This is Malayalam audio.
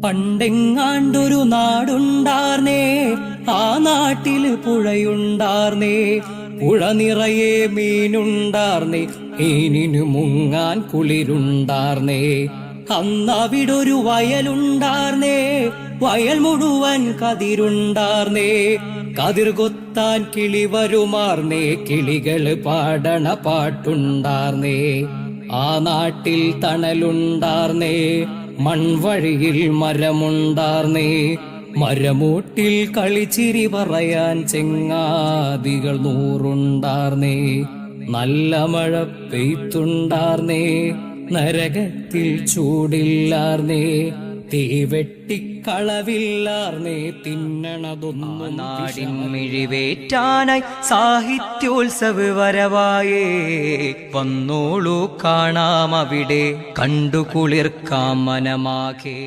പണ്ടെങ്ങാണ്ടൊരു നാടുണ്ടാർന്നേ, ആ നാട്ടില് പുഴയുണ്ടാർന്നേ. പുഴ നിറയെ മീനുണ്ടാർന്നേ, മീനിനു മുങ്ങാൻ കുളിരുണ്ടാർന്നേ. അന്നവിടൊരു വയലുണ്ടാർന്നേ, വയൽ മുഴുവൻ കതിരുണ്ടാർന്നേ. കതിർ കൊത്താൻ കിളി വരുമാർന്നേ, കിളികള് പാടണ പാട്ടുണ്ടാർന്നേ. ആ നാട്ടിൽ തണലുണ്ടാർന്നേ, മൺവഴിയിൽ മരമുണ്ടാർന്നേ. മരമൂട്ടിൽ കളിച്ചിരി പറയാൻ ചെങ്ങാതികൾ 100 ഉണ്ടാർന്നേ. നല്ല മഴ പെയ്ത്തുണ്ടാർന്നേ, നരകത്തിൽ ചൂടില്ലാർന്നേ. തീവെട്ടിക്കളവില്ലാർന്നേ, തിന്നണതൊന്നും നാടിൻ മിഴിവേറ്റാനായി സാഹിത്യോത്സവ വരവായേ. വന്നോളൂ കാണാം അവിടെ, കണ്ടു കുളിർക്കാം മനമാകെ.